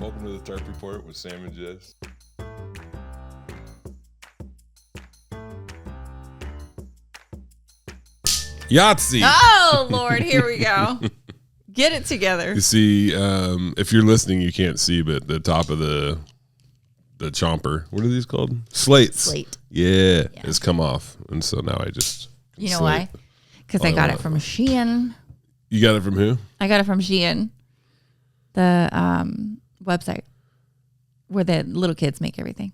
Welcome to the Tarp Report with Sam and Jess. Yahtzee! Oh, Lord, here we go. Get it together. You see, if you're listening, you can't see, but the top of the chomper, what are these called? Slates. Slate. Yeah, it's come off. And so now I just... You know why? Because I got it from Shein. You got it from who? I got it from Shein, the website where the little kids make everything.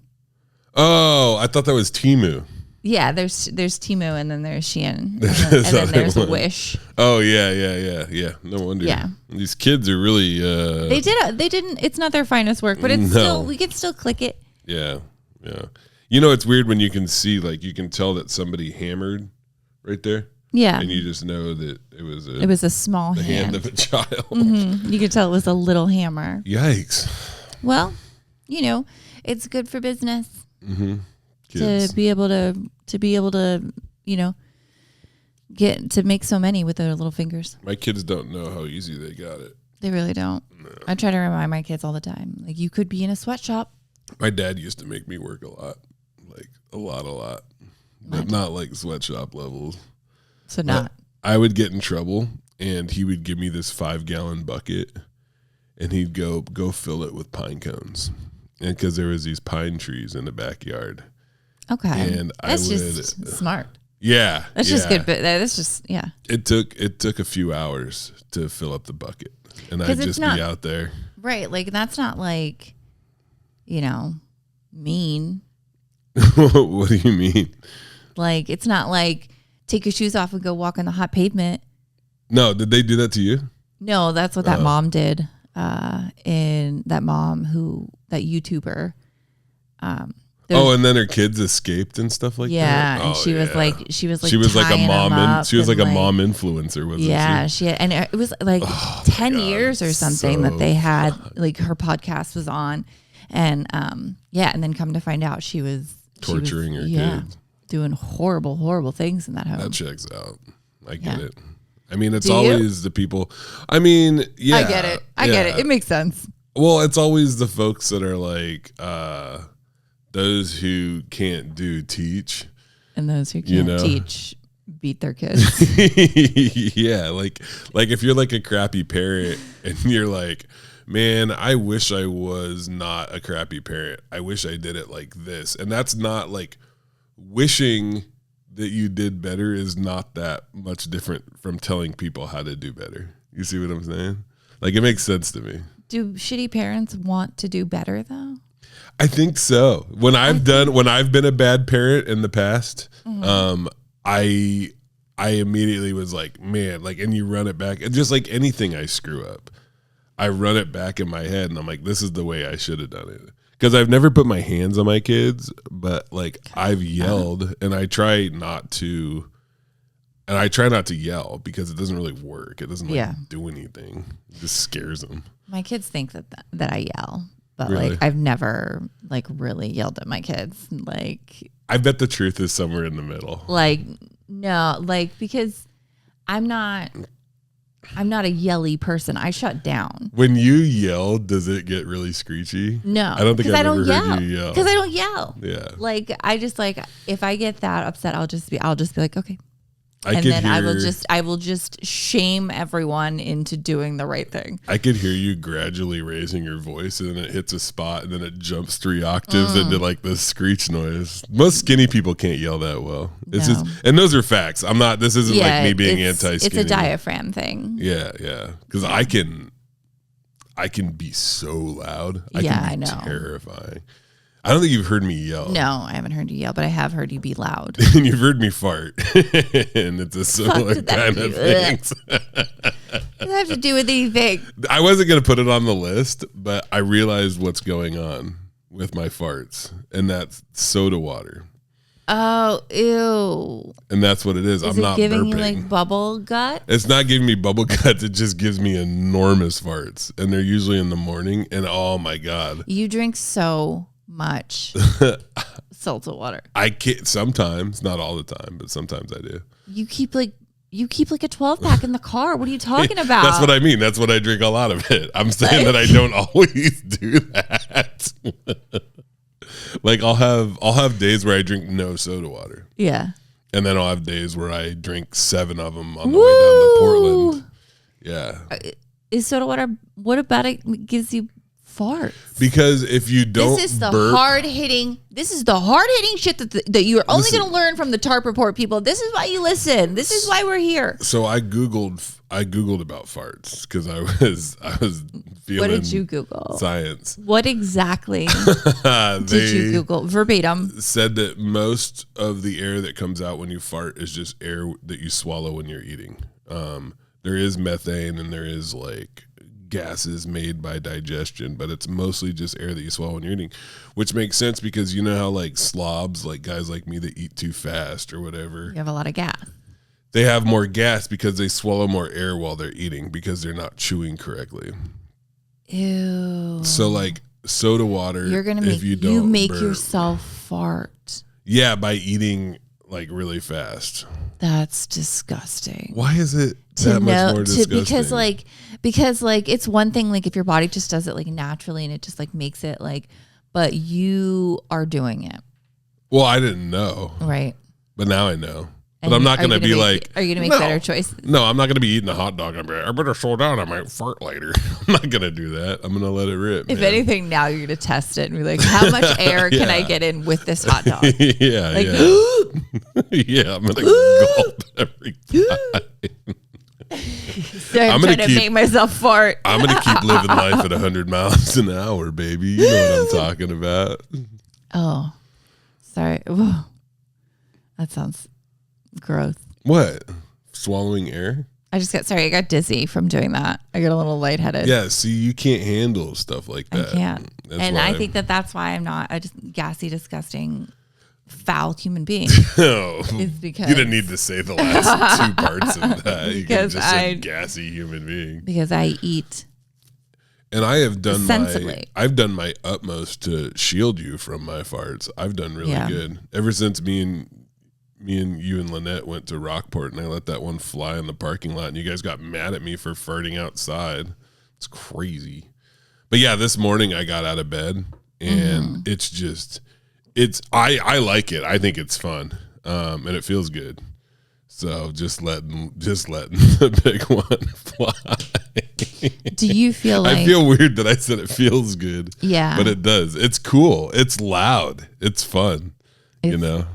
Oh, I thought that was Temu. Yeah, there's Temu and then there's Shein. And then there's Wish. Oh, yeah. No wonder. Yeah. These kids are really... They didn't, it's not their finest work, but it's still, we can still click it. Yeah. You know, it's weird when you can see, like, you can tell that somebody hammered right there. Yeah. And you just know that it was a small hand of a child. Mm-hmm. You could tell it was a little hammer. Yikes. Well, you know, it's good for business. Mm-hmm. To be able to, you know, get to make so many with their little fingers. My kids don't know how easy they got it. They really don't. No. I try to remind my kids all the time. Like, you could be in a sweatshop. My dad used to make me work a lot. Like, a lot. But not like sweatshop levels. So not. I would get in trouble, and he would give me this 5-gallon bucket, and he'd go fill it with pine cones. And because there was these pine trees in the backyard. Okay. And that's just smart. Yeah. That's just good. But that's just, yeah. It took a few hours to fill up the bucket. And I'd just be out there. Right. Like, that's not like, you know, mean. What do you mean? Like, it's not like take your shoes off and go walk on the hot pavement. No. Did they do that to you? No, that's what that mom did. And that YouTuber. And then her kids escaped and stuff like that. Yeah, and she was like a mom. She was like a mom influencer, wasn't she? Yeah, she had, and it was like 10 years or something that they had. Like, her podcast was on, and and then come to find out she was torturing her kids, doing horrible things in that home. That checks out. I get it. I mean, it's always the people. I mean, yeah, I get it. I get it. It makes sense. Well, it's always the folks that are like. Those who can't teach. And those who can't teach beat their kids. Yeah, like if you're like a crappy parent and you're like, man, I wish I was not a crappy parent. I wish I did it like this. And that's not like wishing that you did better is not that much different from telling people how to do better. You see what I'm saying? Like, it makes sense to me. Do shitty parents want to do better though? I think so. When I've been a bad parent in the past, I immediately was like, man, like, and you run it back, and just like anything I screw up, I run it back in my head, and I'm like, this is the way I should have done it. Because I've never put my hands on my kids, but like I've yelled, and I try not to yell because it doesn't really work. It doesn't do anything. It just scares them. My kids think that I yell. But really? Like, I've never like really yelled at my kids. Like, I bet the truth is somewhere in the middle. Like, no, like, because I'm not a yelly person. I shut down. When you yell, does it get really screechy? No, I don't think I've ever heard you yell. Because I don't yell. Yeah. Like, I just like, if I get that upset, I'll just be like, okay. I will just shame everyone into doing the right thing. I could hear you gradually raising your voice, and then it hits a spot, and then it jumps 3 octaves into like this screech noise. Most skinny people can't yell that well. It's just, and those are facts. This isn't like me being anti-skinny. It's a diaphragm thing. Yeah. Because I can be so loud. I know. Terrifying. I don't think you've heard me yell. No, I haven't heard you yell, but I have heard you be loud. And you've heard me fart. And it's a similar kind of thing. What does that have to do with anything? I wasn't going to put it on the list, but I realized what's going on with my farts. And that's soda water. Oh, ew. And that's what it is. I'm not giving burping. You like bubble gut? It's not giving me bubble guts. It just gives me enormous farts. And they're usually in the morning. And oh my God. You drink so much salted water. I can't sometimes, not all the time, but sometimes I do. You keep like You keep like a 12-pack in the car. What are you talking about? That's what I mean. That's what I drink a lot of it. I'm saying that I don't always do that. Like I'll have days where I drink no soda water. Yeah. And then I'll have days where I drink 7 of them on the way down to Portland. Yeah. Is soda water, what about it gives you farts? Because if you don't This is the hard-hitting shit that you are only going to learn from the Tarp Report, people. This is why you listen. This is why we're here. So I Googled about farts because I was feeling. What did you Google? Science. What exactly did you Google? Verbatim. Said that most of the air that comes out when you fart is just air that you swallow when you're eating. There is methane and there is like gases made by digestion, but it's mostly just air that you swallow when you're eating, which makes sense because you know how like slobs, like guys like me that eat too fast or whatever, you have a lot of gas. They have more gas because they swallow more air while they're eating because they're not chewing correctly. Ew. So like soda water, you're gonna make you make yourself fart. Yeah, by eating like really fast. That's disgusting. Why is it that much more disgusting? Because it's one thing like if your body just does it like naturally and it just like makes it like, but you are doing it. Well, I didn't know. Right. But now I know. But I'm not going to be like. Are you going to make better choices? No, I'm not going to be eating a hot dog. I'm like, I better slow down. I might fart later. I'm not going to do that. I'm going to let it rip. If anything, now you're going to test it and be like, how much air can I get in with this hot dog? Yeah. Like, yeah, I'm going to gulp every time. So I'm trying to make myself fart. I'm going to keep living life at 100 miles an hour, baby. You know what I'm talking about. Oh, sorry. Whoa. That sounds gross. What? Swallowing air? I got dizzy from doing that. I got a little lightheaded. Yeah, see, you can't handle stuff like that. I can't. And I think that's why I'm not a just gassy, disgusting, foul human being. No. It's because you didn't need to say the last 2 parts of that. You could just say gassy human being. Because I eat. And I have done I've done my utmost to shield you from my farts. I've done really good. Ever since me and you and Lynette went to Rockport and I let that one fly in the parking lot and you guys got mad at me for farting outside. It's crazy. But yeah, this morning I got out of bed and I like it. I think it's fun. And it feels good. So just letting the big one fly. Do you feel like... I feel weird that I said it feels good. Yeah. But it does. It's cool. It's loud. It's fun. You know?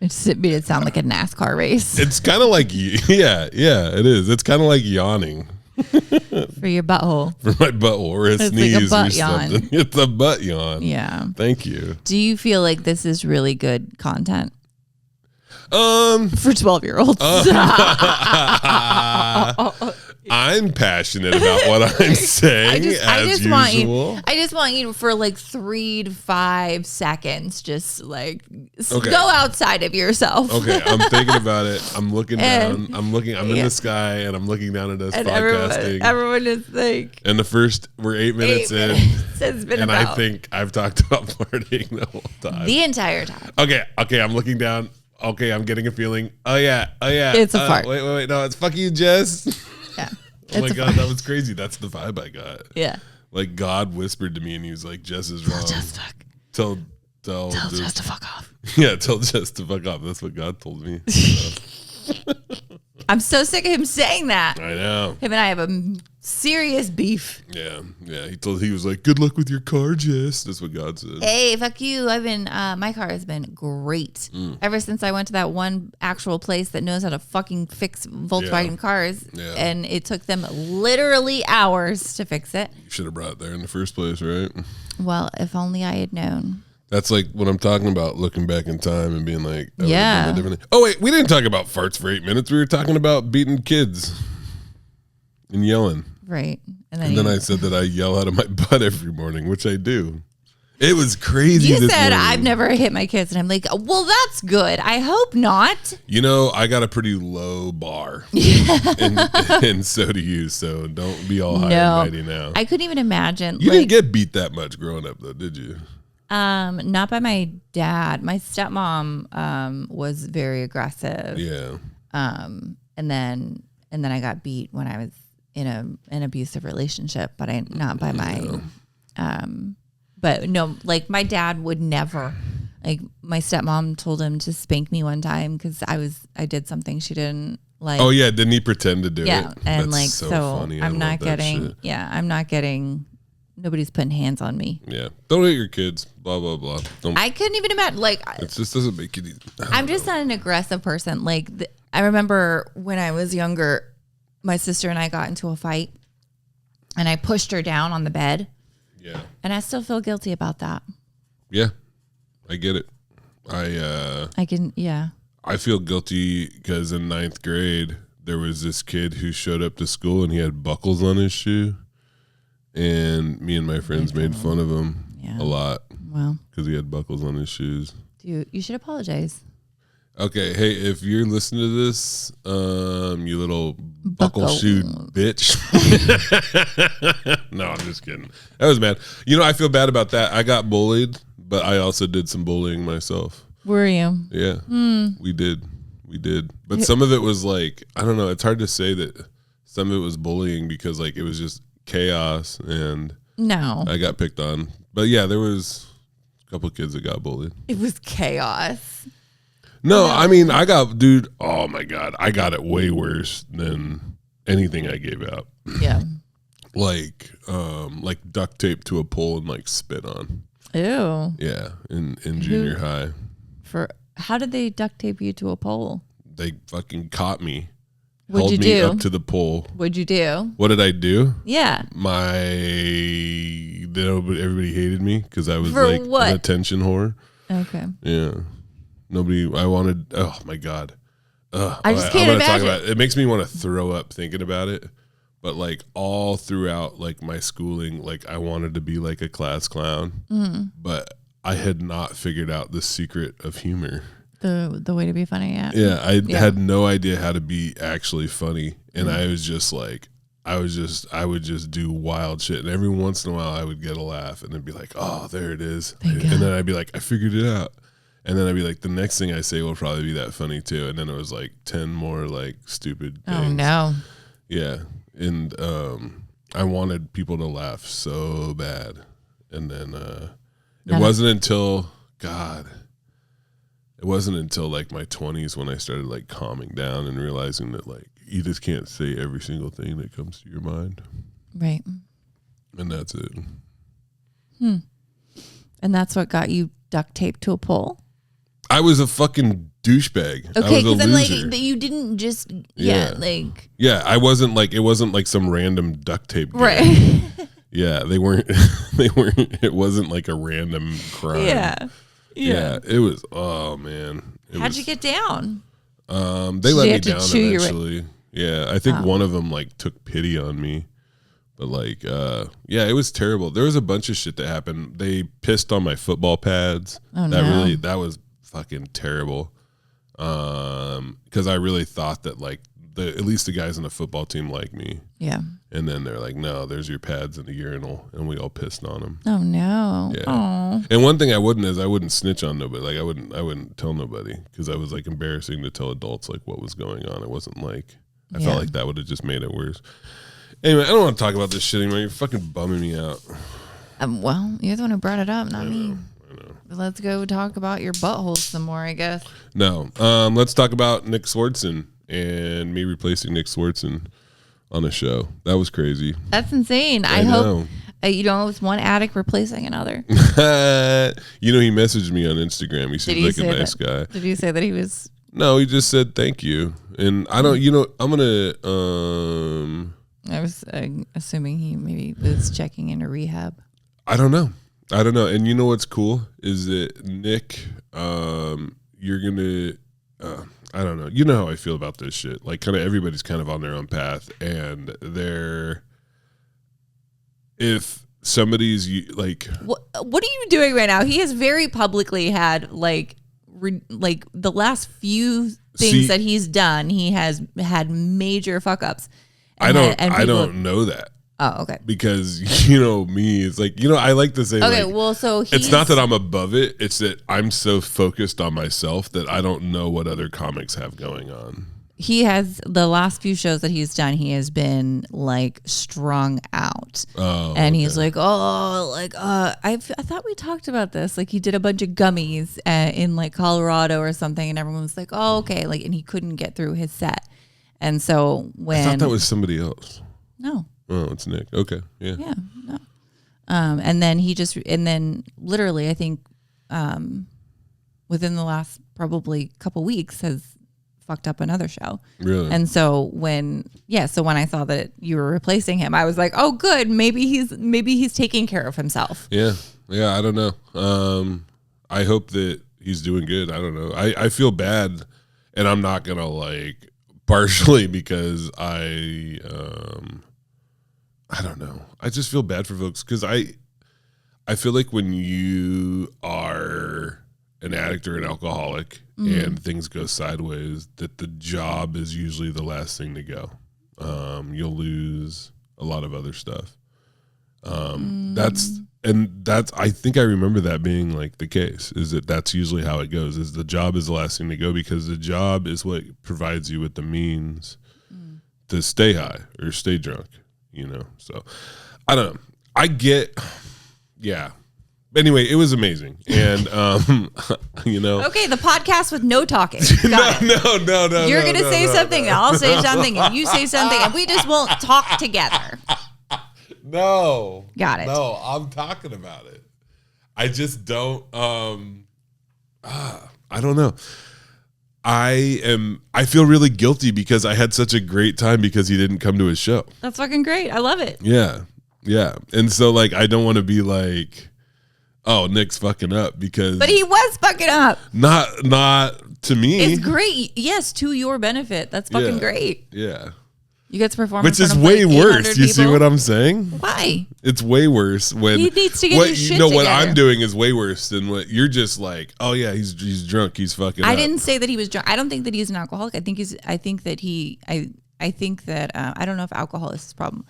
It made it sound like a NASCAR race. It's kind of like, yeah, it is. It's kind of like yawning. For your butthole. For my butthole or a sneeze like a butt or something. Yawn. It's a butt yawn. Yeah. Thank you. Do you feel like this is really good content? For 12-year-olds. I'm passionate about what I'm saying as usual. I just want you for like 3 to 5 seconds, just like go outside of yourself. Okay, I'm thinking about it. I'm looking down. I'm in the sky and I'm looking down at us podcasting. Everyone is like. And we're 8 minutes in. And I think I've talked about farting the whole time. The entire time. Okay, I'm looking down. Okay, I'm getting a feeling. Oh yeah. It's a fart. Wait. No, it's fuck you, Jess. Yeah. Oh my God, that was crazy. That's the vibe I got. Yeah. Like God whispered to me and he was like, Jess is wrong. Tell Jess to fuck off. Yeah, tell Jess to fuck off. That's what God told me. I'm so sick of him saying that. I know. Him and I have a serious beef. Yeah. He was like, good luck with your car, Jess. That's what God said. Hey, fuck you. My car has been great. Ever since I went to that one actual place that knows how to fucking fix Volkswagen cars. Yeah. And it took them literally hours to fix it. You should have brought it there in the first place, right? Well, if only I had known. That's like what I'm talking about, looking back in time and being like, yeah. Oh, wait, we didn't talk about farts for 8 minutes. We were talking about beating kids and yelling. Right. And then I said that I yell out of my butt every morning, which I do. It was crazy. You said I've never hit my kids. And I'm like, well, that's good. I hope not. You know, I got a pretty low bar. and so do you. So don't be all high and mighty now. I couldn't even imagine. You didn't get beat that much growing up, though, did you? Not by my dad. My stepmom was very aggressive. Yeah. and then I got beat when I was in an abusive relationship, but not by my but no, like my dad would never. Like my stepmom told him to spank me one time because I did something she didn't like. Oh yeah, didn't he pretend to do it? Yeah, and That's like so funny. I'm not getting. Yeah, I'm not getting. Nobody's putting hands on me. Yeah, don't hit your kids. Blah blah blah. I couldn't even imagine. Like it just doesn't make it easy. I'm just not an aggressive person. Like I remember when I was younger, my sister and I got into a fight, and I pushed her down on the bed. Yeah, and I still feel guilty about that. Yeah. I get it. I feel guilty because in 9th grade there was this kid who showed up to school and he had buckles on his shoe, and me and my friends made fun of him a lot. Well, because he had buckles on his shoes. You should apologize. Okay, hey, if you're listening to this, you little buckle shoe bitch. No, I'm just kidding. That was bad. You know, I feel bad about that. I got bullied. But I also did some bullying myself. Were you? Yeah, we did. But some of it was like, I don't know. It's hard to say that some of it was bullying because like it was just chaos and I got picked on. But yeah, there was a couple kids that got bullied. It was chaos. No, I mean, oh my God. I got it way worse than anything I gave out. Yeah. like duct tape to a pole and like spit on. Ew. Yeah, in junior high. How did they duct tape you to a pole? They fucking caught me. What'd you do? Held me up to the pole. What'd you do? What did I do? Yeah. Everybody hated me because I was For like what? an attention whore. Okay. Yeah. Oh my God. I just can't imagine. It makes me want to throw up thinking about it. But like all throughout like my schooling, like I wanted to be like a class clown, but I had not figured out the secret of humor. The way to be funny, yeah. Yeah, I had no idea how to be actually funny, and I was just like, I would just do wild shit, and every once in a while I would get a laugh, and then be like, oh, there it is, and then I'd be like, I figured it out, and then I'd be like, the next thing I say will probably be that funny too, and then it was like 10 more like stupid things. Oh no. Yeah. And I wanted people to laugh so bad. And then it wasn't until like my 20s when I started like calming down and realizing that like you just can't say every single thing that comes to your mind. Right. And that's it. And that's what got you duct taped to a pole? I was a fucking douchebag. Okay, because I'm like, you didn't just, like. Yeah, I wasn't like, it wasn't like some random duct tape guy. Right. Yeah, they weren't, it wasn't like a random crime. Yeah, it was, oh man. How'd you get down? They let me down eventually. Yeah, I think one of them like took pity on me. But like, yeah, it was terrible. There was a bunch of shit that happened. They pissed on my football pads. Oh, no. That was fucking terrible. Because I really thought that like at least the guys on the football team liked me. Yeah. And then they're like, no, there's your pads in the urinal, and we all pissed on them. Oh no. Yeah. Aww. And one thing I wouldn't snitch on nobody. Like I wouldn't tell nobody because I was like embarrassing to tell adults like what was going on. It wasn't like I felt like that would have just made it worse. Anyway, I don't want to talk about this shit anymore. You're fucking bumming me out. Well, you're the one who brought it up, not me. I know. Let's go talk about your buttholes some more, I guess. No. Let's talk about Nick Swardson and me replacing Nick Swardson on a show. That was crazy. That's insane. I hope it was one addict replacing another. He messaged me on Instagram. He seems like a nice guy. Did you say that he was? No, he just said thank you. And I don't, I'm going to... I was assuming he maybe was checking into rehab. I don't know. And you know what's cool is that Nick, you're going to... I don't know. You know how I feel about this shit. Like, kind of everybody's kind of on their own path, and if somebody's like, what are you doing right now? He has very publicly had like the last few things that he's done. He has had major fuck ups. I don't know that. Oh, okay. Because me, it's like I like to say. Okay, like, well, so it's not that I'm above it. It's that I'm so focused on myself that I don't know what other comics have going on. he has the last few shows that he's done, he has been like strung out. And he's like, I thought we talked about this. Like he did a bunch of gummies in like Colorado or something. And everyone was like, oh, okay. Like, and he couldn't get through his set. And so I thought that was somebody else. No. Oh, it's Nick. Okay. Yeah. Yeah. No. And then literally, I think, within the last probably couple weeks has fucked up another show. Really? And so when I saw that you were replacing him, I was like, oh, good. Maybe he's taking care of himself. Yeah. Yeah. I don't know. I hope that he's doing good. I don't know. I feel bad, and I'm not going to like partially because I don't know. I just feel bad for folks because I feel like when you are an addict or an alcoholic and things go sideways, that the job is usually the last thing to go. You'll lose a lot of other stuff. That's I think I remember that being like the case, is that's usually how it goes, is the job is the last thing to go because the job is what provides you with the means to stay high or stay drunk, So I don't know. Yeah. Anyway, it was amazing. And, Okay, the podcast with no talking. No. You're going to say something, I'll say something, and you say something, and we just won't talk together. No. Got it. No, I'm talking about it. I just don't, I don't know. I feel really guilty because I had such a great time because he didn't come to his show. That's fucking great. I love it. Yeah. Yeah. And so like, I don't want to be like, oh, Nick's fucking up because. But he was fucking up. Not to me. It's great. Yes, to your benefit. That's fucking great. Yeah. You get to perform. Which is way worse. You see what I'm saying? Why? It's way worse when he needs to get his shit together. What I'm doing is way worse than what you're just like. Oh yeah, he's drunk. He's fucking. I didn't say that he was drunk. I don't think that he's an alcoholic. I think that I don't know if alcohol is his problem,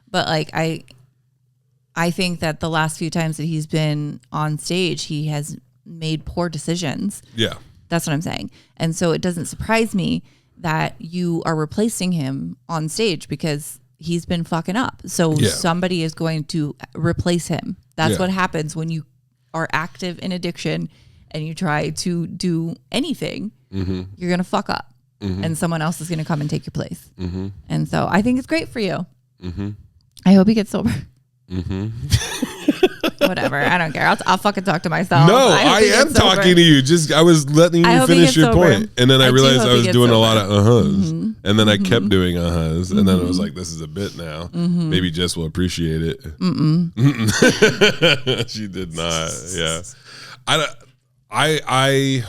but like I think that the last few times that he's been on stage, he has made poor decisions. Yeah, that's what I'm saying. And so it doesn't surprise me that you are replacing him on stage because he's been fucking up. So somebody is going to replace him. That's what happens when you are active in addiction and you try to do anything. Mm-hmm. You're going to fuck up and someone else is going to come and take your place. Mm-hmm. And so I think it's great for you. Mm-hmm. I hope he gets sober. Mm-hmm. Whatever. I don't care. I'll fucking talk to myself. No, I am talking to you. I was letting you finish your point. And then I realized I was doing a lot of uh-hus. Mm-hmm. And then I kept doing uh-hus. And then I was like, this is a bit now. Mm-hmm. Maybe Jess will appreciate it. She did not. Yeah. I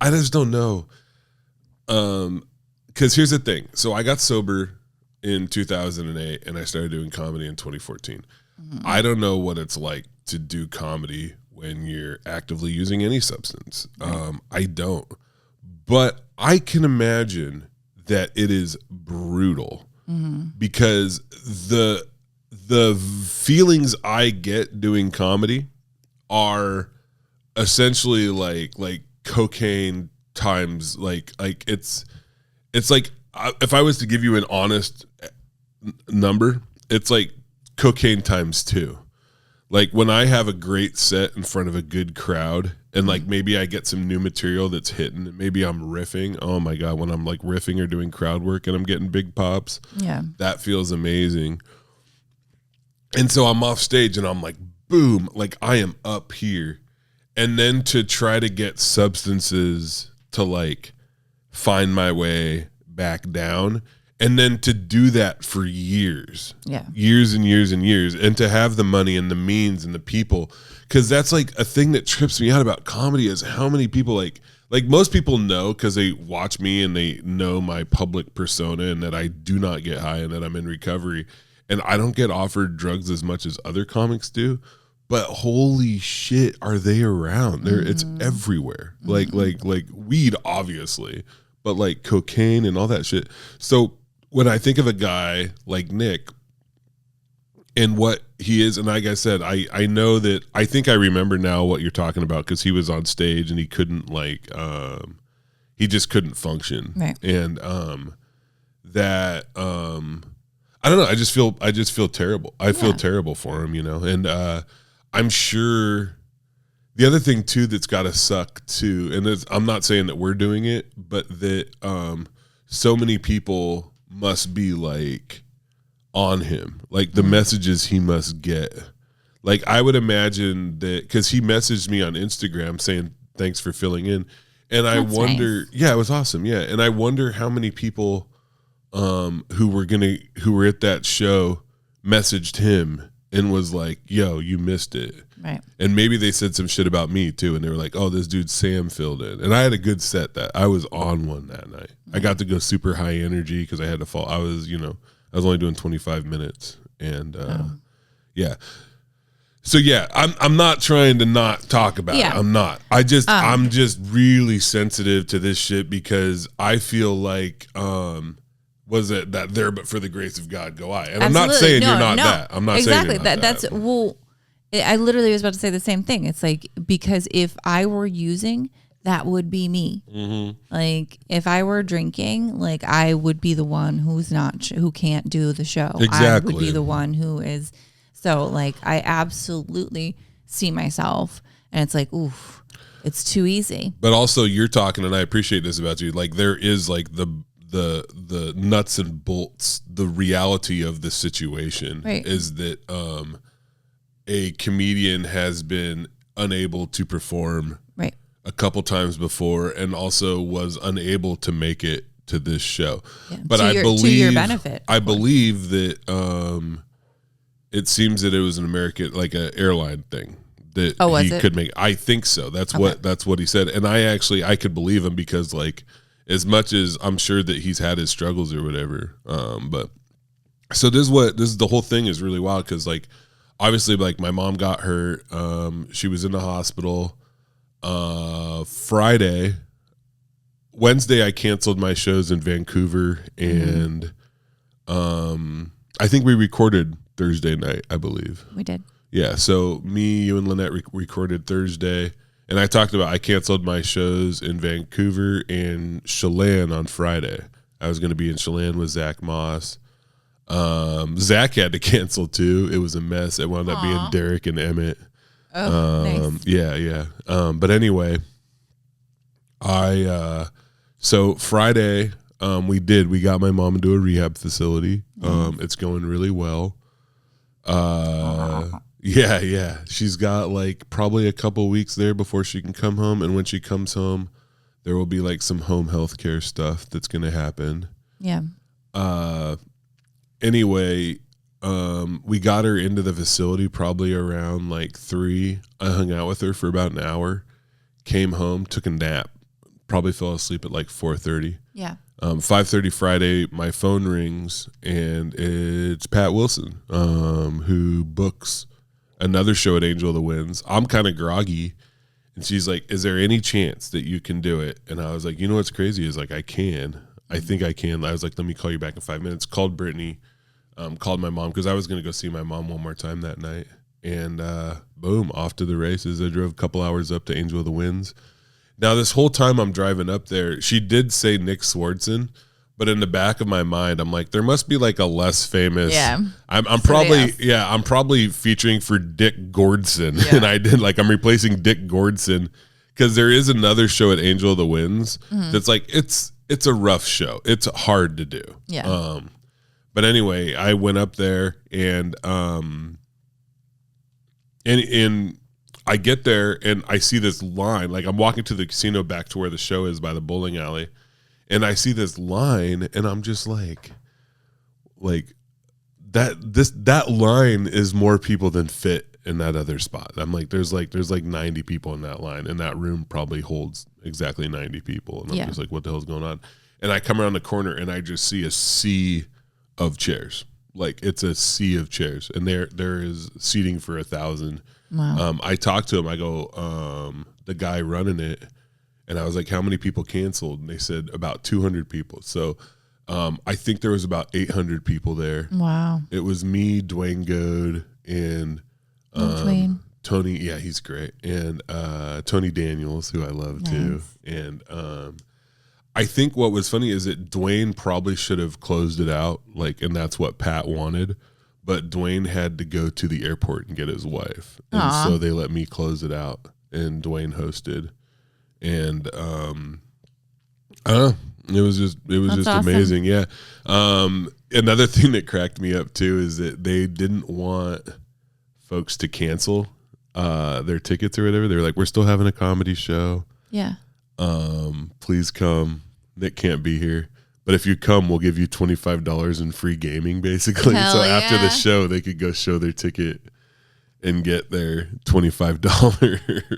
just don't know. Because here's the thing. So I got sober in 2008 and I started doing comedy in 2014. Mm-hmm. I don't know what it's like to do comedy when you're actively using any substance. Right. I don't. But I can imagine that it is brutal because the feelings I get doing comedy are essentially like cocaine times like it's like if I was to give you an honest number, it's like cocaine times 2. Like when I have a great set in front of a good crowd and like maybe I get some new material that's hitting and maybe I'm riffing. Oh my God, when I'm like riffing or doing crowd work and I'm getting big pops, that feels amazing. And so I'm off stage and I'm like, boom, like I am up here. And then to try to get substances to like find my way back down. And then to do that for years, years and years and years, and to have the money and the means and the people, because that's like a thing that trips me out about comedy is how many people like most people know because they watch me and they know my public persona and that I do not get high and that I'm in recovery and I don't get offered drugs as much as other comics do. But holy shit, are they around? It's everywhere. Like weed, obviously, but like cocaine and all that shit. So when I think of a guy like Nick and what he is, and like I said, I know that I think I remember now what you're talking about because he was on stage and he couldn't he just couldn't function. Right. And that I don't know. I just feel terrible. I feel terrible for him, and I'm sure the other thing too that's got to suck too, and I'm not saying that we're doing it, but that so many people must be like on him, like the messages he must get. Like I would imagine that because he messaged me on Instagram saying thanks for filling in, and I wonder, nice. Yeah, it was awesome, yeah, and I wonder how many people who were at that show messaged him and was like, yo, you missed it. Right. And maybe they said some shit about me too. And they were like, oh, this dude Sam filled in. And I had a good set that I was on one that night. I got to go super high energy because I had to fall. I was only doing 25 minutes. And yeah. So yeah, I'm not trying to not talk about it. I'm not. I'm just really sensitive to this shit because I feel like was it that there but for the grace of God go I. And I'm not saying you're not that. I'm not saying you're not that's well, I literally was about to say the same thing. It's like, because if I were using, that would be me. Mm-hmm. Like if I were drinking, like I would be the one who can't do the show. Exactly. I would be the one who is. So like I absolutely see myself, and it's like, oof, it's too easy. But also you're talking, and I appreciate this about you. Like there is like the nuts and bolts, the reality of the situation is that a comedian has been unable to perform a couple times before and also was unable to make it to this show. Yeah. But I believe to your benefit. I believe that it seems that it was an American, like an airline thing that he could make. I think so. That's what he said. And I could believe him because like as much as I'm sure that he's had his struggles or whatever. But so this is the whole thing is really wild because like obviously like my mom got hurt. She was in the hospital. Wednesday I canceled my shows in Vancouver and I think we recorded Thursday night, I believe. We did. Yeah, so me, you, and Lynette recorded Thursday. And I talked about I canceled my shows in Vancouver and Chelan on Friday. I was going to be in Chelan with Zach Moss. Zach had to cancel too. It was a mess. It wound up being Derek and Emmett. Oh, nice. Yeah. But anyway, so Friday we got my mom into a rehab facility. It's going really well. Yeah. She's got like probably a couple weeks there before she can come home. And when she comes home, there will be like some home health care stuff that's going to happen. Yeah. Anyway, we got her into the facility probably around like 3. I hung out with her for about an hour, came home, took a nap, probably fell asleep at like 4:30. Yeah. 5:30 Friday, my phone rings and it's Pat Wilson, who books another show at Angel of the Winds. I'm kind of groggy, and she's like, "Is there any chance that you can do it?" And I was like, "You know what's crazy is like I can. I think I can." I was like, "Let me call you back in 5 minutes." Called Brittany, called my mom because I was going to go see my mom one more time that night, and boom, off to the races. I drove a couple hours up to Angel of the Winds. Now, this whole time I'm driving up there, she did say Nick Swardson, but in the back of my mind, I'm like, there must be like a less famous. Yeah. I'm probably featuring for Dick Gordson. Yeah. And I did like, I'm replacing Dick Gordson because there is another show at Angel of the Winds that's like, it's a rough show. It's hard to do. Yeah. But anyway, I went up there and I get there and I see this line. Like I'm walking to the casino back to where the show is by the bowling alley, and I see this line, and I'm just like that line is more people than fit in that other spot. I'm like, there's like 90 people in that line, and that room probably holds exactly 90 people, and I'm just like, what the hell's going on? And I come around the corner and I just see a sea of chairs. Like it's a sea of chairs, and there is seating for 1,000. Wow. I talked to him. I go, the guy running it, and I was like, how many people canceled? And they said about 200 people. So I think there was about 800 people there. Wow. It was me, Dwayne Goad, and Tony. Yeah, he's great. And Tony Daniels, who I love too. And I think what was funny is that Dwayne probably should have closed it out, like, and that's what Pat wanted. But Dwayne had to go to the airport and get his wife, and so they let me close it out, and Dwayne hosted, and I don't know. It was just awesome. Amazing. Yeah. Another thing that cracked me up too is that they didn't want folks to cancel their tickets or whatever. They were like, "We're still having a comedy show. Yeah. Please come. Nick can't be here, but if you come, we'll give you $25 in free gaming, basically." Hell so yeah. after the show, they could go show their ticket and get their $25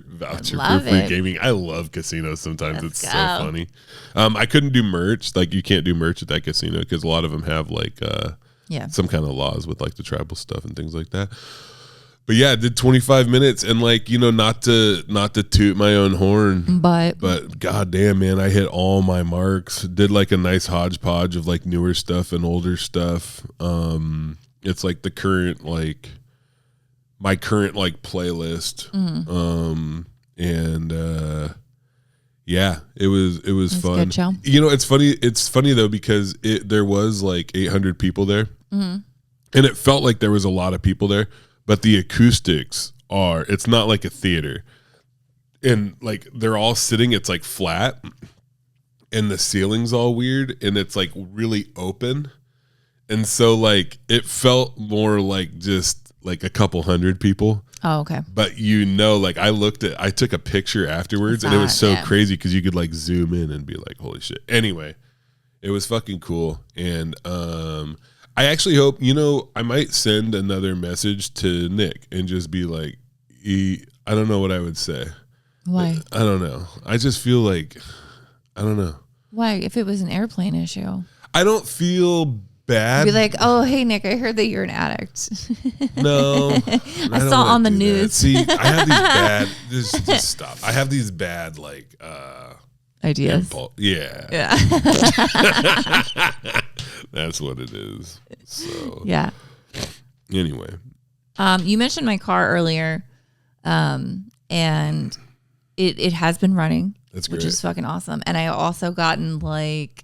voucher for free gaming. I love casinos sometimes. It's so funny. I couldn't do merch. Like, you can't do merch at that casino because a lot of them have like some kind of laws with like the tribal stuff and things like that. But yeah, I did 25 minutes, and like, not to toot my own horn, but goddamn, man, I hit all my marks. Did like a nice hodgepodge of like newer stuff and older stuff. It's like the current like my current like playlist. Yeah, it was fun. Good show. It's funny though, because there was like 800 people there, and it felt like there was a lot of people there, but the acoustics it's not like a theater, and like they're all sitting, it's like flat, and the ceiling's all weird, and it's like really open, and so like it felt more like just like a couple hundred people. Oh, okay. But like I took a picture afterwards, and it was so crazy because you could like zoom in and be like, holy shit. Anyway, it was fucking cool. And I actually hope, I might send another message to Nick and just be like, I don't know what I would say. Why? I don't know. I just feel like, I don't know. Why? If it was an airplane issue. I don't feel bad. Be like, oh, hey, Nick, I heard that you're an addict. No. I saw on the news. That. See, I have these bad, just stop. I have these bad, like, ideas. Yeah. That's what it is. So, yeah. Anyway. You mentioned my car earlier, and it has been running. That's great. Which is fucking awesome. And I also gotten like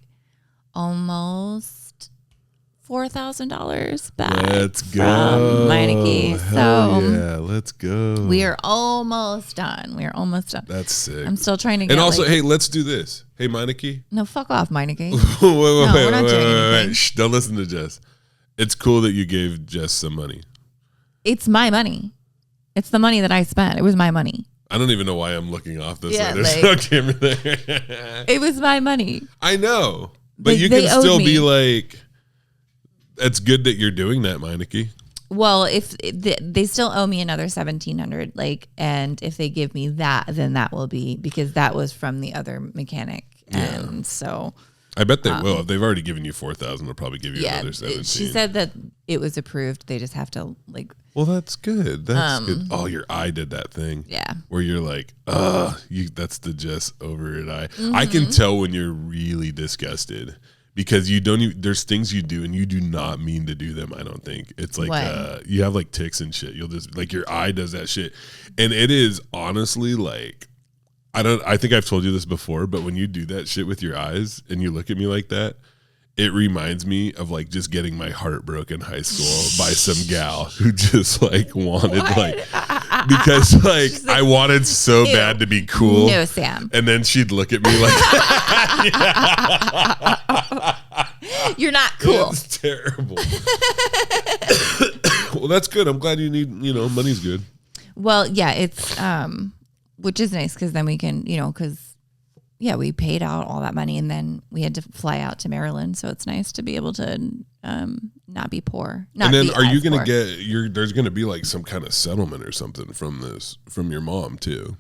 almost $4,000 back. Let's go. From Meineke. Hell yeah, let's go. We are almost done. That's sick. I'm still trying to get. And also, hey, let's do this. Hey, Meineke. No, fuck off, Meineke. wait. Shh, don't listen to Jess. It's cool that you gave Jess some money. It's my money. It's the money that I spent. It was my money. I don't even know why I'm looking off this way. There's no camera there. It was my money. I know. But you can still be like, it's good that you're doing that, Meineke. Well, if they still owe me another $1,700, like, and if they give me that, then that will be, because that was from the other mechanic. And so I bet they will. If they've already given you $4,000, they'll probably give you another $17,000. She said that it was approved. They just have to like. Well, that's good. That's good. Oh, your eye did that thing. Yeah. Where you're like, that's the Jess over it eye. I can tell when you're really disgusted, because you don't even, there's things you do and you do not mean to do them. I don't think it's like, you have like tics and shit. You'll just like, your eye does that shit. And it is honestly like, I think I've told you this before, but when you do that shit with your eyes and you look at me like that, it reminds me of like just getting my heart broken in high school by some gal who just like wanted like, because like I wanted so bad to be cool. No, Sam. And then she'd look at me like, you're not cool. It's terrible. Well, that's good. I'm glad you need, money's good. Well, yeah, it's, which is nice, because then we can, because we paid out all that money, and then we had to fly out to Maryland. So it's nice to be able to not be poor. And then are you going to get there's going to be like some kind of settlement or something from your mom too?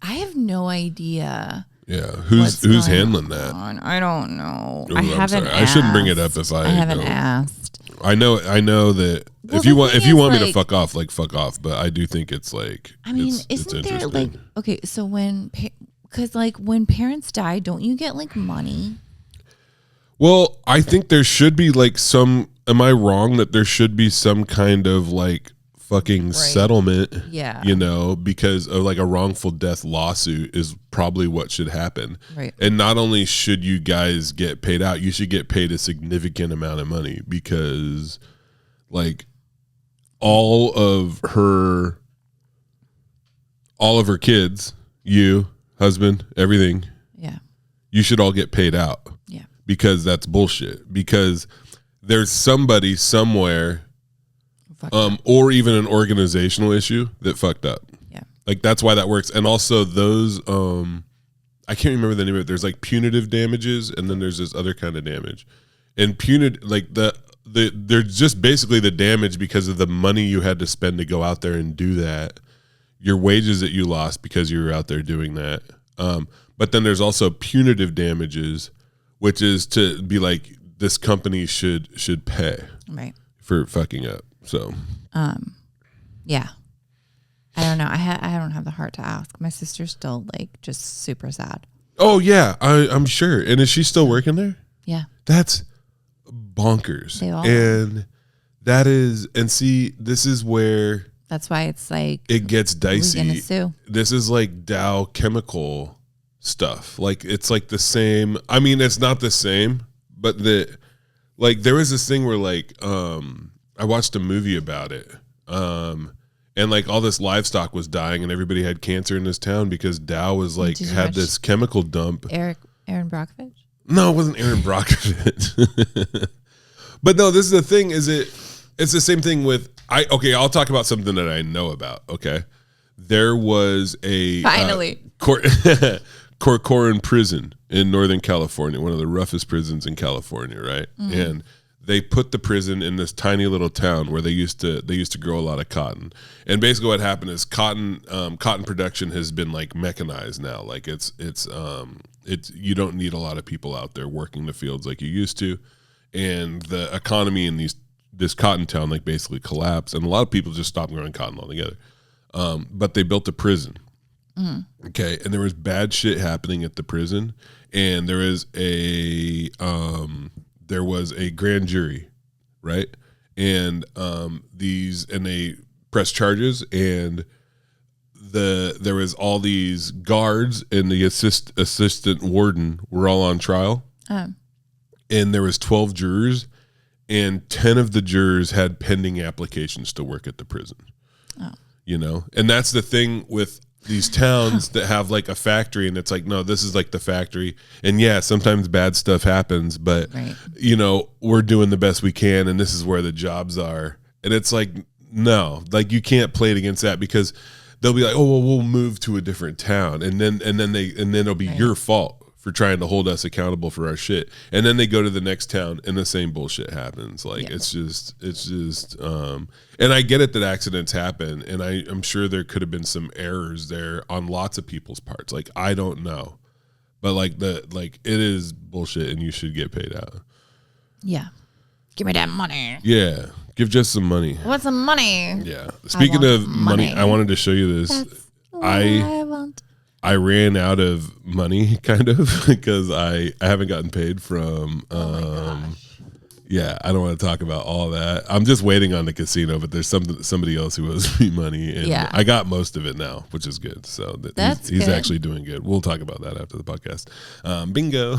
I have no idea. Yeah. Who's handling that? I don't know. Ooh, I haven't asked. I shouldn't bring it up if I haven't asked. I know that if you want me to fuck off, like fuck off, but I do think it's like, I mean, isn't there like, okay, so because like when parents die, don't you get like money? Well, I think there should be like am I wrong that there should be some kind of like fucking settlement. Yeah. You know, because of like a wrongful death lawsuit is probably what should happen. Right. And not only should you guys get paid out, you should get paid a significant amount of money because like all of her kids, you, husband, everything. Yeah. You should all get paid out. Yeah. Because that's bullshit. Because there's somebody somewhere or even an organizational issue that fucked up. Yeah. Like that's why that works. And also those I can't remember the name of it. There's like punitive damages and then there's this other kind of damage. And punitive like they're just basically the damage because of the money you had to spend to go out there and do that. Your wages that you lost because you were out there doing that. But then there's also punitive damages, which is to be like this company should pay for fucking up. So, yeah, I don't know. I don't have the heart to ask. My sister's still like just super sad. Oh yeah, I'm sure. And is she still working there? Yeah, that's bonkers. They all and that is, and see, this is where that's why it's like it gets dicey. Who's gonna sue? This is like Dow Chemical stuff. Like it's like the same. I mean, it's not the same, but like there was this thing where like I watched a movie about it. And like all this livestock was dying and everybody had cancer in this town because Dow was like had this chemical dump. Aaron Brockovich? No, it wasn't Aaron Brockovich. But no, this is the thing, it's the same thing with I'll talk about something that I know about. Okay. There was a finally Corcoran prison in Northern California, one of the roughest prisons in California, right? Mm-hmm. And they put the prison in this tiny little town where they used to grow a lot of cotton. And basically what happened is cotton production has been like mechanized now. Like it's you don't need a lot of people out there working the fields like you used to. And the economy in this cotton town like basically collapsed, and a lot of people just stopped growing cotton altogether. But they built a prison. Mm-hmm. Okay, and there was bad shit happening at the prison, and there was a grand jury, right? And they pressed charges, and there was all these guards and the assistant warden were all on trial. And there was 12 jurors, and 10 of the jurors had pending applications to work at the prison. Oh. You know? And that's the thing with these towns that have like a factory, and it's like, no, this is like the factory. And yeah, sometimes bad stuff happens, but you know, we're doing the best we can, and this is where the jobs are. And it's like, no, like you can't play it against that, because they'll be like, oh, well, we'll move to a different town, and then it'll be your fault for trying to hold us accountable for our shit. And then they go to the next town and the same bullshit happens. Like it's just and I get it that accidents happen, and I'm sure there could have been some errors there on lots of people's parts. Like I don't know. But it is bullshit, and you should get paid out. Yeah. Give me that money. Yeah. Give just some money. What's some money? Yeah. Speaking of money, I wanted to show you this. That's what I want. I ran out of money, kind of, because I haven't gotten paid from. Yeah, I don't want to talk about all that. I'm just waiting on the casino, but there's somebody else who owes me money, and I got most of it now, which is good. So he's actually doing good. We'll talk about that after the podcast. Bingo.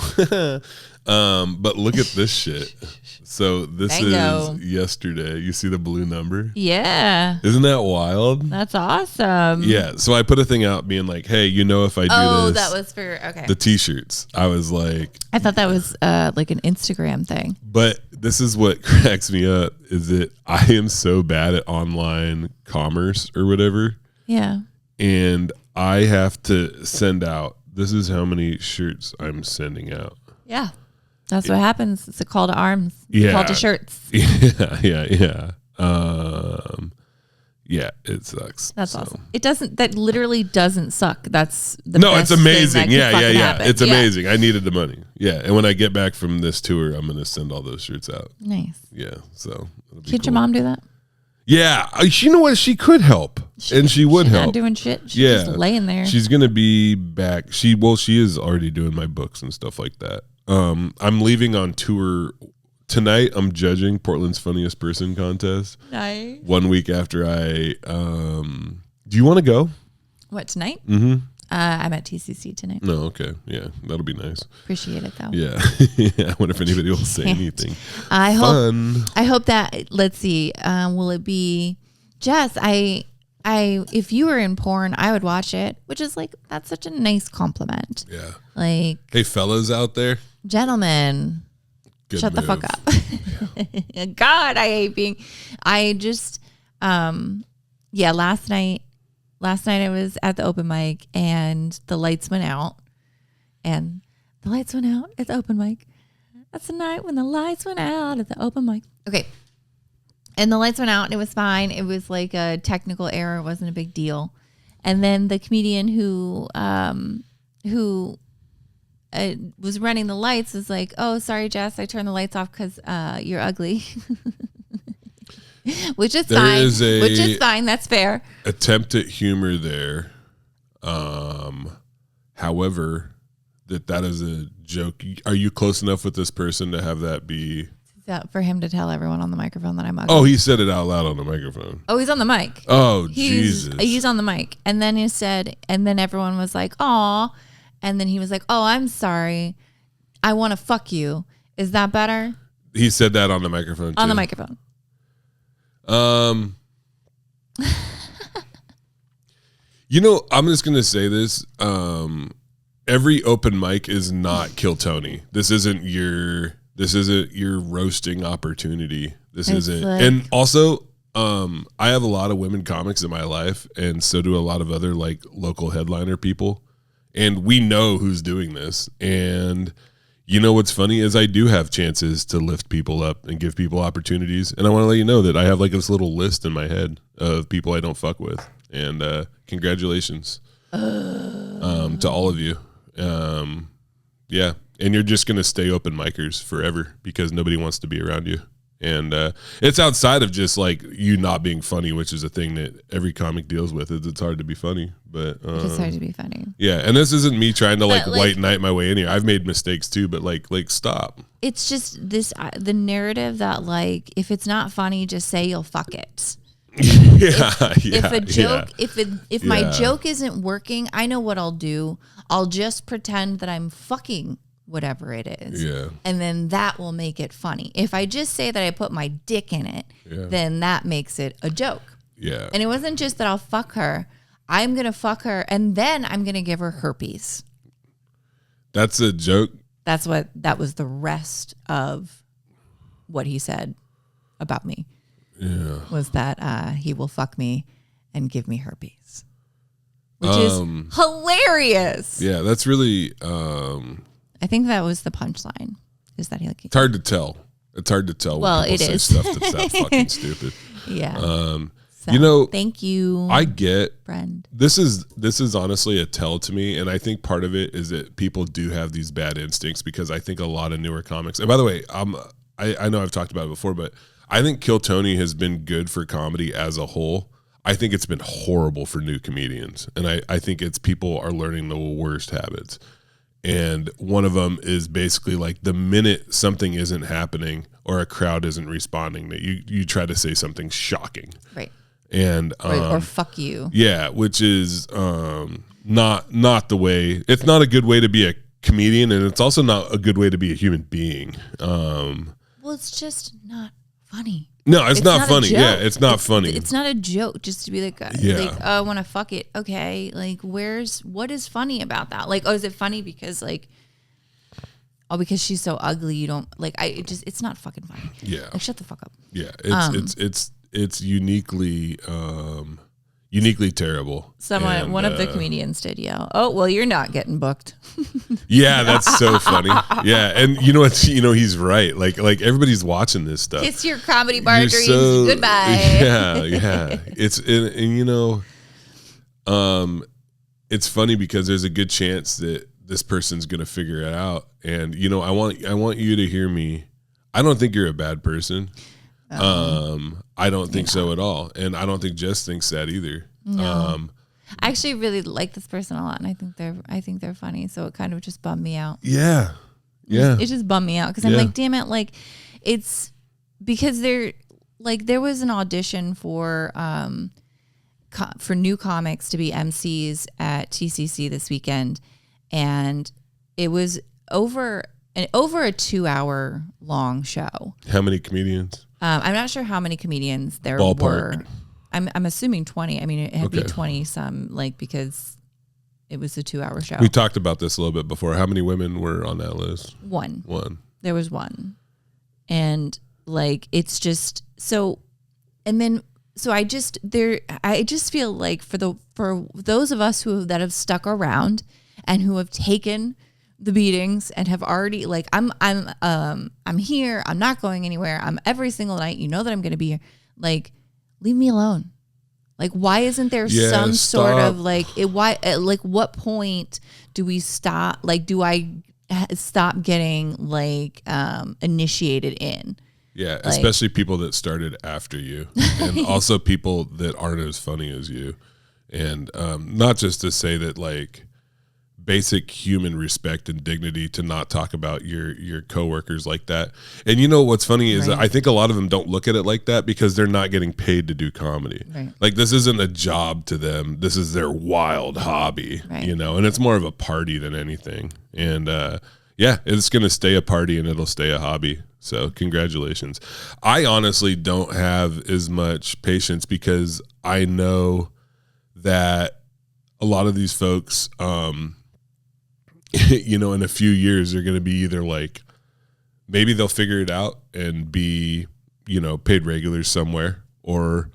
But look at this shit. So this is yesterday. You see the blue number? Yeah. Isn't that wild? That's awesome. Yeah. So I put a thing out being like, hey, you know, if I do this. Oh, that was for, okay. The t-shirts. I was like. I thought that was like an Instagram thing. But this is what cracks me up, is that I am so bad at online commerce or whatever. Yeah. And I have to send out, this is how many shirts I'm sending out. Yeah. That's what happens. It's a call to arms. It's a call to shirts. Yeah. Yeah, it sucks. That's awesome. That literally doesn't suck. That's the best it's amazing. Yeah. It's amazing. I needed the money. Yeah. And when I get back from this tour, I'm going to send all those shirts out. Nice. Yeah. So can't your mom do that? Yeah. You know what? She could help. And she would help. Not doing shit. She's just laying there. She's going to be back. She is already doing my books and stuff like that. I'm leaving on tour tonight I'm judging Portland's Funniest Person contest. Nice. 1 week after I, do you want to go? What, tonight? Mm-hmm. I'm at TCC tonight. No, okay. Yeah, that'll be nice. Appreciate it, though. Yeah. I wonder if anybody will say anything. I hope that, let's see, will it be, Jess, if you were in porn, I would watch it, which is like, that's such a nice compliment. Yeah. Like, hey, fellas out there. Gentlemen, Good shut move. the fuck up. Yeah. God, last night I was at the open mic and the lights went out at the open mic. That's the night when the lights went out at the open mic. Okay. And the lights went out and it was fine. It was like a technical error. It wasn't a big deal. And then the comedian who was running the lights was like, "Oh, sorry, Jess, I turned the lights off because you're ugly." Which is fine. That's fair. Attempt at humor there. However, that is a joke. Are you close enough with this person to have that be... For him to tell everyone on the microphone that I'm ugly. Oh, he said it out loud on the microphone. Oh, he's on the mic. Oh, Jesus. He's on the mic. And then then everyone was like, "Aw." And then he was like, "Oh, I'm sorry. I want to fuck you. Is that better?" He said that on the microphone too. On the microphone. I'm just going to say this. Every open mic is not Kill Tony. This isn't your roasting opportunity. And also, I have a lot of women comics in my life, and so do a lot of other like local headliner people. And we know who's doing this. And you know what's funny is I do have chances to lift people up and give people opportunities. And I want to let you know that I have like this little list in my head of people I don't fuck with. And congratulations to all of you. Yeah. And you're just going to stay open micers forever because nobody wants to be around you. And it's outside of just like you not being funny, which is a thing that every comic deals with. It's hard to be funny, but it's hard to be funny. Yeah, and this isn't me trying to like white knight my way in here. I've made mistakes too, but like stop. It's just this the narrative that like if it's not funny, just say you'll fuck it. If my joke isn't working, I know what I'll do. I'll just pretend that I'm fucking whatever it is. Yeah. And then that will make it funny. If I just say that I put my dick in it, then that makes it a joke. Yeah. And it wasn't just that I'll fuck her. I'm going to fuck her and then I'm going to give her herpes. That's a joke. That was the rest of what he said about me. Yeah. Was that he will fuck me and give me herpes. Which is hilarious. Yeah, that's really I think that was the punchline. Is that he like? It's hard to tell. It's hard to tell. Well, when people it say is stuff that's that fucking stupid. Yeah. So, thank you. I get. Friend. This is honestly a tell to me, and I think part of it is that people do have these bad instincts because I think a lot of newer comics. And by the way, I know I've talked about it before, but I think Kill Tony has been good for comedy as a whole. I think it's been horrible for new comedians, and I think it's people are learning the worst habits. And one of them is basically like the minute something isn't happening or a crowd isn't responding, that you try to say something shocking, right? And or fuck you, yeah, which is not the way. It's not a good way to be a comedian, and it's also not a good way to be a human being. Well, it's just not funny. No, it's not funny. Yeah, it's not funny. It's not a joke just to be like, oh, I want to fuck it. Okay, like what is funny about that? Like, oh, is it funny because like, oh, because she's so ugly, you don't like. It's not fucking funny. Yeah, like shut the fuck up. Yeah, it's uniquely terrible. One of the comedians did yell, "Oh, well, you're not getting booked." Yeah, that's so funny. Yeah, and you know what? He's right. Like everybody's watching this stuff. Kiss your comedy bar dreams. Goodbye. Yeah. It's it's funny because there's a good chance that this person's gonna figure it out. And I want you to hear me. I don't think you're a bad person. I don't think so at all, and I don't think Jess thinks that either. No. I actually really like this person a lot, and I think they're funny. So it kind of just bummed me out. Yeah, Yeah. It just bummed me out because I'm like, damn it. Like it's because there was an audition for new comics to be MCs at TCC this weekend. And it was over a 2-hour long show. How many comedians? I'm not sure how many comedians there Ballpark. were. I'm assuming 20. I mean, it had to be 20 some, like, because it was a 2-hour show. We talked about this a little bit before. How many women were on that list? One. There was one. And like, it's just so, and then, so I just feel like for those of us that have stuck around and who have taken the beatings and have already, like, I'm here. I'm not going anywhere. I'm every single night. You know that I'm going to be here. Like, leave me alone. Like, why isn't there some sort of like what point do we stop? Like, do I stop getting like initiated in? Yeah, like, especially people that started after you, and also people that aren't as funny as you, and not just to say that, like, basic human respect and dignity to not talk about your coworkers like that. And you know what's funny is that I think a lot of them don't look at it like that because they're not getting paid to do comedy. Right. Like, this isn't a job to them. This is their wild hobby, you know, and it's more of a party than anything. And it's going to stay a party and it'll stay a hobby. So congratulations. I honestly don't have as much patience because I know that a lot of these folks, you know, in a few years, they're going to be either like, maybe they'll figure it out and be, you know, paid regulars somewhere, or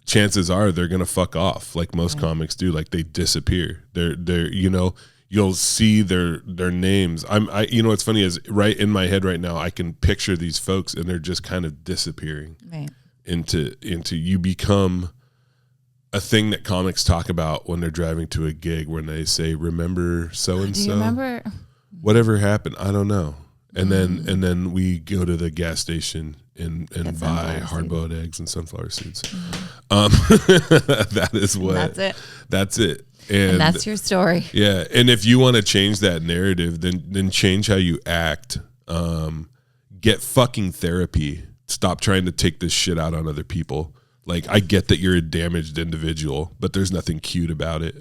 chances are they're going to fuck off like most comics do. Like, they disappear. They're, you know, you'll see their names. You know, what's funny is right in my head right now, I can picture these folks and they're just kind of disappearing into you become a thing that comics talk about when they're driving to a gig, when they say, remember so-and-so? Do you remember? Whatever happened, I don't know. And then we go to the gas station and buy hard-boiled eggs and sunflower seeds. That is what. That's it. And that's your story. Yeah. And if you want to change that narrative, then change how you act. Get fucking therapy. Stop trying to take this shit out on other people. Like, I get that you're a damaged individual, but there's nothing cute about it.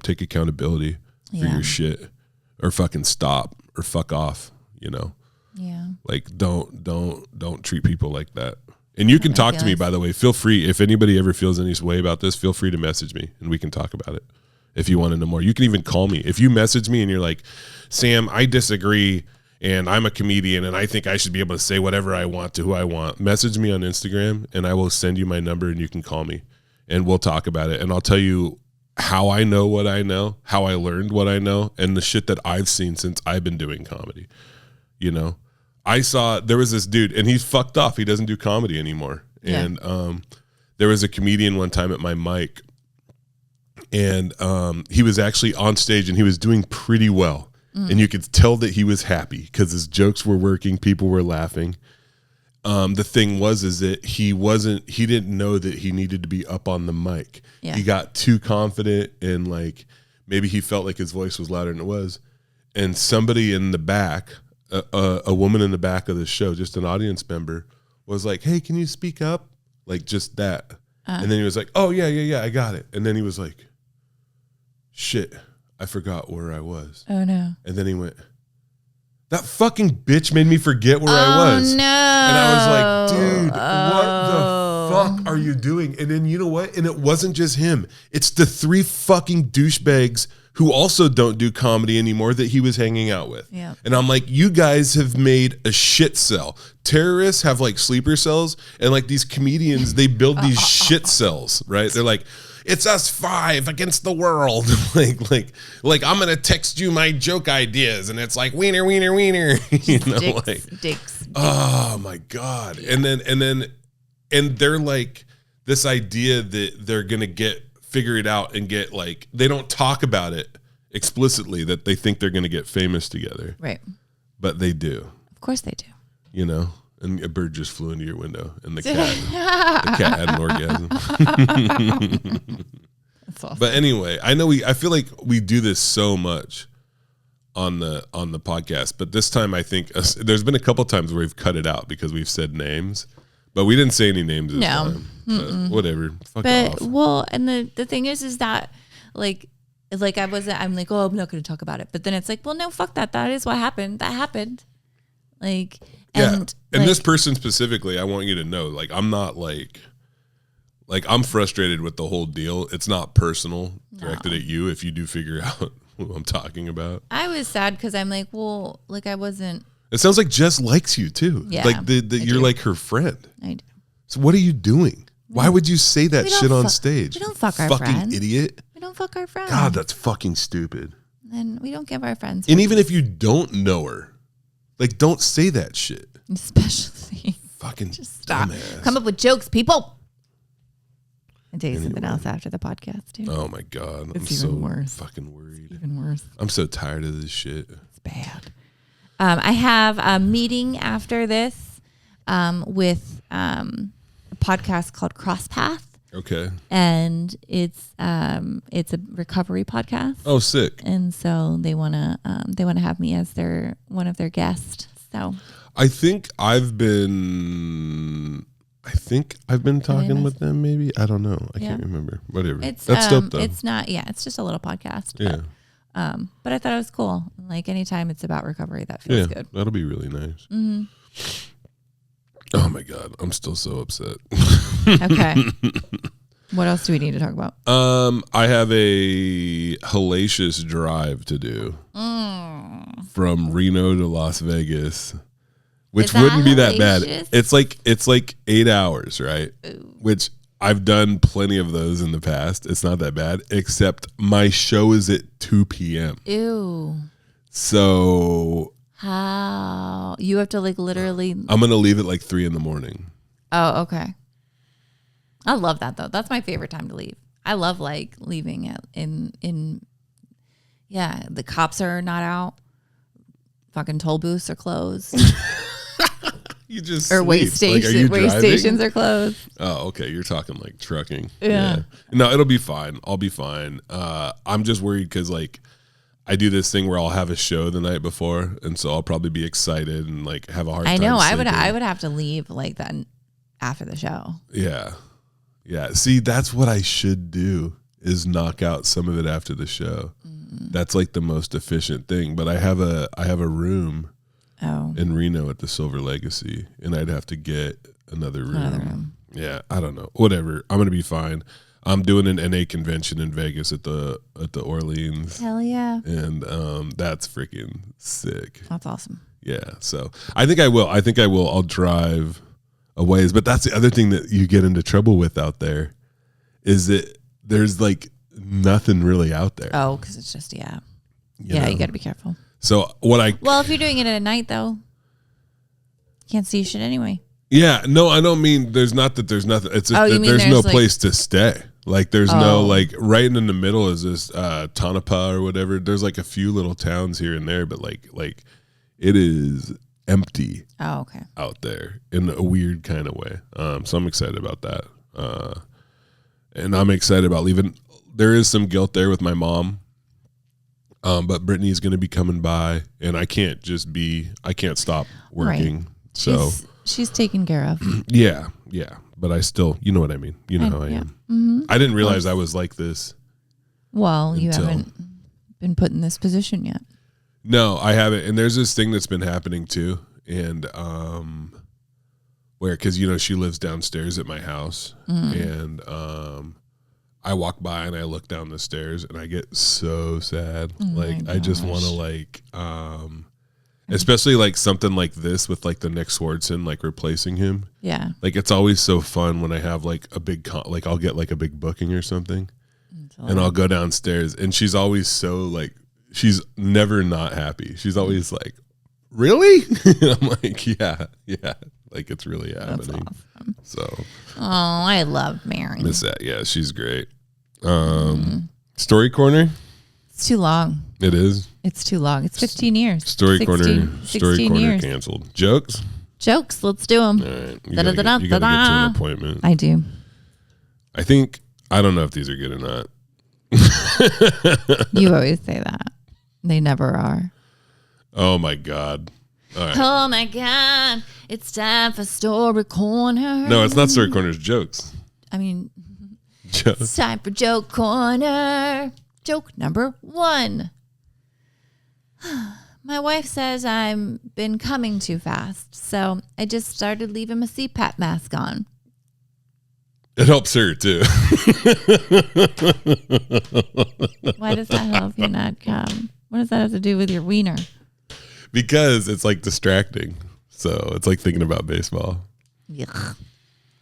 Take accountability for your shit, or fucking stop, or fuck off, you know? Yeah. Like, don't treat people like that. And you can talk to me, by the way. Feel free. If anybody ever feels any way about this, feel free to message me and we can talk about it. If you want to know more, you can even call me. If you message me and you're like, Sam, I disagree, and I'm a comedian and I think I should be able to say whatever I want to who I want, message me on Instagram and I will send you my number and you can call me and we'll talk about it. And I'll tell you how I know what I know, how I learned what I know, and the shit that I've seen since I've been doing comedy. You know, there was this dude and he's fucked off. He doesn't do comedy anymore. Yeah. And there was a comedian one time at my mic, and he was actually on stage and he was doing pretty well. And you could tell that he was happy because his jokes were working. People were laughing. The thing is that he didn't know that he needed to be up on the mic. Yeah. He got too confident and like, maybe he felt like his voice was louder than it was. And somebody in the back, a woman in the back of the show, just an audience member, was like, hey, can you speak up? Like, just that. And then he was like, oh yeah, I got it. And then he was like, shit, I forgot where I was. Oh, no. And then he went, that fucking bitch made me forget where I was. Oh, no. And I was like, dude, what the fuck are you doing? And then you know what? And it wasn't just him. It's the 3 fucking douchebags who also don't do comedy anymore that he was hanging out with. Yeah. And I'm like, you guys have made a shit cell. Terrorists have like sleeper cells, and like these comedians, they build these shit cells, right? They're like, it's us 5 against the world. like I'm gonna text you my joke ideas, and it's like wiener, wiener, wiener. You know, dicks. Oh my god! And they're like this idea that they're gonna figure it out and get like, they don't talk about it explicitly that they think they're gonna get famous together, right? But they do. Of course they do. You know. And a bird just flew into your window, and the cat had an orgasm. That's awesome. But anyway, I feel like we do this so much. on the podcast, but this time I think there's been a couple times where we've cut it out because we've said names, but we didn't say any names this time. Whatever. Fuck off. Well, and the thing is that like I'm like, oh, I'm not going to talk about it. But then it's like, well, no, fuck that. That is what happened. That happened. Like, and this person specifically, I want you to know, like, I'm not like I'm frustrated with the whole deal. It's not personal directed at you if you do figure out who I'm talking about. I was sad because I'm like, well, like I wasn't. It sounds like Jess likes you too. Yeah, like you're like her friend. I do. So what are you doing? Why would you say that shit on stage? We don't fuck our fucking friends. Idiot. We don't fuck our friends. God, that's fucking stupid. And we don't give our friends. And even if you don't know her, like, don't say that shit. Especially. Fucking just stop. Dumbass. Come up with jokes, people. I'll tell you something else after the podcast, too. Oh my God. It's I'm even so worse. fucking worried. It's even worse. I'm so tired of this shit. It's bad. I have a meeting after this with a podcast called Crosspath. Okay. And it's a recovery podcast. Oh, sick. And so they wanna have me as one of their guests. So I think I've been talking with them. Maybe I don't know. I can't remember. Whatever. That's dope though. It's not. Yeah, it's just a little podcast. Yeah. But I thought it was cool. Like anytime it's about recovery, that feels good. That'll be really nice. Mm-hmm. Oh my God, I'm still so upset. Okay. What else do we need to talk about? I have a hellacious drive to do from Reno to Las Vegas, which wouldn't be that bad. It's like 8 hours, right? Ooh. Which I've done plenty of those in the past. It's not that bad, except my show is at 2 p.m. Ew. So how you have to like literally? I'm gonna leave at like 3 a.m. Oh, okay. I love that though. That's my favorite time to leave. I love like leaving the cops are not out. Fucking toll booths are closed. You just or sleep. wait stations. Wait stations are closed. Oh, okay. You're talking like trucking. Yeah. No, it'll be fine. I'll be fine. I'm just worried because like I do this thing where I'll have a show the night before, and so I'll probably be excited and like have a hard time. I know. Sleeping. I would have to leave like that after the show. Yeah. Yeah. See, that's what I should do is knock out some of it after the show. Mm-hmm. That's like the most efficient thing. But I have a room in Reno at the Silver Legacy, and I'd have to get another room. Yeah, I don't know. Whatever. I'm gonna be fine. I'm doing an NA convention in Vegas at the Orleans. Hell yeah. And that's freaking sick. That's awesome. Yeah. So I think I will. I'll drive a ways. But that's the other thing that you get into trouble with out there is that there's like nothing really out there. Oh, because it's just, you know? You got to be careful. So well, if you're doing it at night though, you can't see shit anyway. Yeah, no, I don't mean there's nothing. It's just that there's no place to stay. Like there's no like right in the middle is this Tonopah or whatever. There's like a few little towns here and there, but like it is empty. Oh, okay. Out there in a weird kind of way. So I'm excited about that. And I'm excited about leaving. There is some guilt there with my mom. But Brittany's going to be coming by, and I can't stop working. Right. So she's taken care of. Yeah. But I still, you know what I mean. You know how I am. Mm-hmm. I didn't realize I was like this. Well, you haven't been put in this position yet. No, I haven't. And there's this thing that's been happening too. And because she lives downstairs at my house, and I walk by and I look down the stairs and I get so sad. I just want to especially like something like this with like the Nick Swardson like replacing him. Yeah. Like it's always so fun when I have like a big I'll get like a big booking or something, and I'll go downstairs and she's always so like she's never not happy. She's always like, really? I'm like, yeah, like it's really happening. That's awesome. So. Oh, I love Mary. Miss that. Yeah, she's great. Story Corner. It's too long. It is. It's too long. It's 15 years. Story Corner canceled. Jokes. Let's do them. All right. You gotta get to an appointment. I do. I don't know if these are good or not. You always say that. They never are. Oh my God. All right. Oh my God. It's time for Story Corner. No, it's not Story Corner. It's jokes. I mean, Jokes. it's time for Joke Corner. Joke number 1. My wife says I've been coming too fast, so I just started leaving my CPAP mask on. It helps her too. Why does that help you not come? What does that have to do with your wiener? Because it's like distracting. So it's like thinking about baseball. Yuck.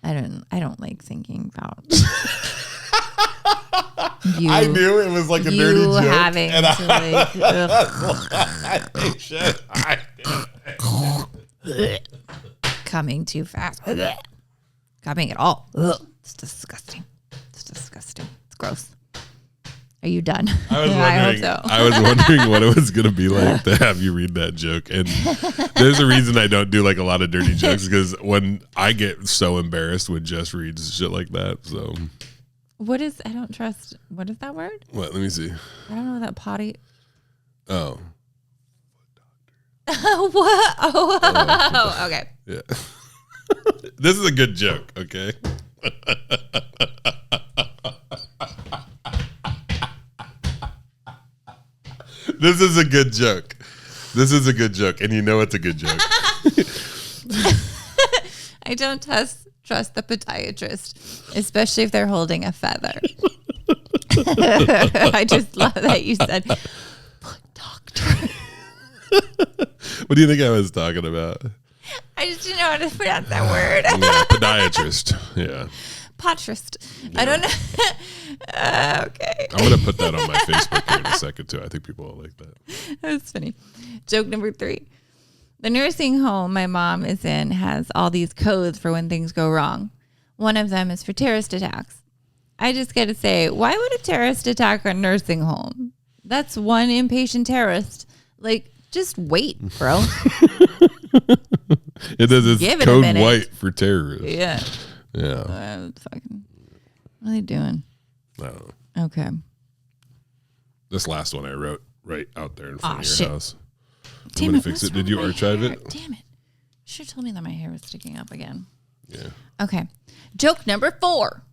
I don't like thinking about you. I knew it was like a dirty joke. Having and to coming too fast. Coming at all. Ugh. It's disgusting. It's disgusting. It's gross. Are you done? I hope so. I was wondering what it was going to be like to have you read that joke. And there's a reason I don't do like a lot of dirty jokes, because when I get so embarrassed when Jess reads shit like that. So what is that word? What? Let me see. I don't know that potty. Oh. What? Oh, okay. Yeah. This is a good joke, okay? This is a good joke. This is a good joke, and you know it's a good joke. I don't trust the podiatrist, especially if they're holding a feather. I just love that you said, foot doctor. What do you think I was talking about? I just didn't know how to pronounce that word. Yeah, podiatrist. Yeah. Potrist. Yeah. I don't know. Okay. I'm going to put that on my Facebook here in a second, too. I think people will like that. That's funny. Joke number 3. The nursing home my mom is in has all these codes for when things go wrong. One of them is for terrorist attacks. I just got to say, why would a terrorist attack a nursing home? That's one inpatient terrorist. Like, just wait, bro. It is. It's code white for terrorists. Yeah. Yeah. What are they doing? I don't know. Okay. This last one I wrote right out there in front of your shit. house. Damn I'm going it, to fix what's it. Did you wrong with my archive hair? it? Damn it. You should have told me that my hair was sticking up again. Yeah. Okay. Joke number 4.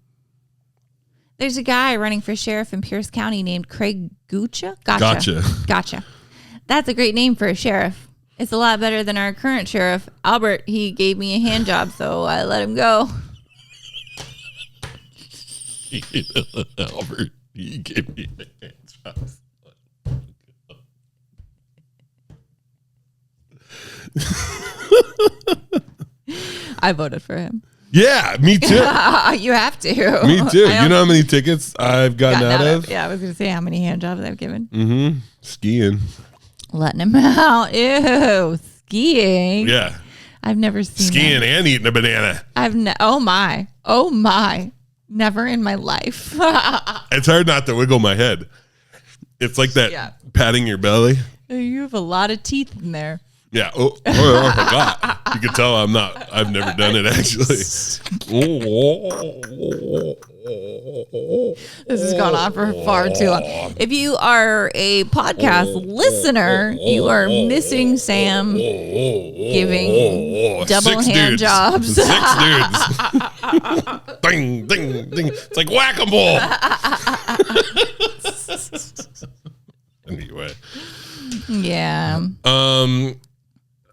There's a guy running for sheriff in Pierce County named Craig Gotcha. Gotcha. That's a great name for a sheriff. It's a lot better than our current sheriff, Albert. He gave me a hand job, so I let him go. Albert, he gave me a hand job. I voted for him. Yeah, me too. You have to. Me too. You know how many tickets I've gotten out of? Yeah, I was going to say how many hand jobs I've given. Mm-hmm. Skiing. Letting him out. Ew. Skiing. Yeah. I've never seen skiing that. And eating a banana. Oh my. Never in my life. It's hard not to wiggle my head. It's like that patting your belly. You have a lot of teeth in there. Yeah. Oh I forgot. You can tell I've never done it actually. This has gone on for far too long. If you are a podcast listener, you are missing Sam giving double hand jobs. 6 dudes. Ding, ding, ding. It's like whack-a-mole. Anyway. Yeah.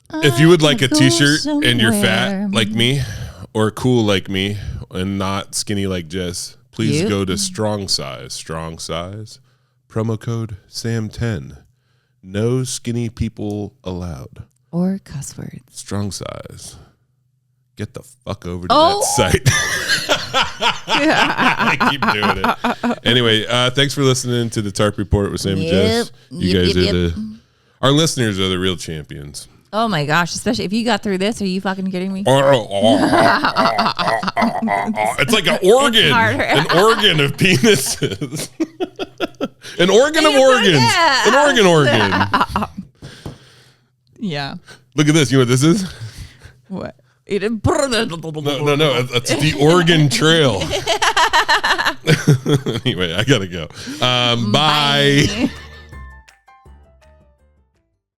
If you would like a t-shirt and you're fat like me or cool like me and not skinny like Jess, please go to Strong Size. Promo code SAM10. No skinny people allowed. Or cuss words. Strong Size. Get the fuck over to that site. I keep doing it. Anyway, thanks for listening to the Tarp Report with Sam and Jess. You guys are our listeners are the real champions. Oh my gosh, especially if you got through this, are you fucking kidding me? It's like an organ. An organ of penises. An organ of organs. An organ. Yeah. Look at this. You know what this is? What? No. It's the Oregon Trail. Anyway, I gotta go. Bye.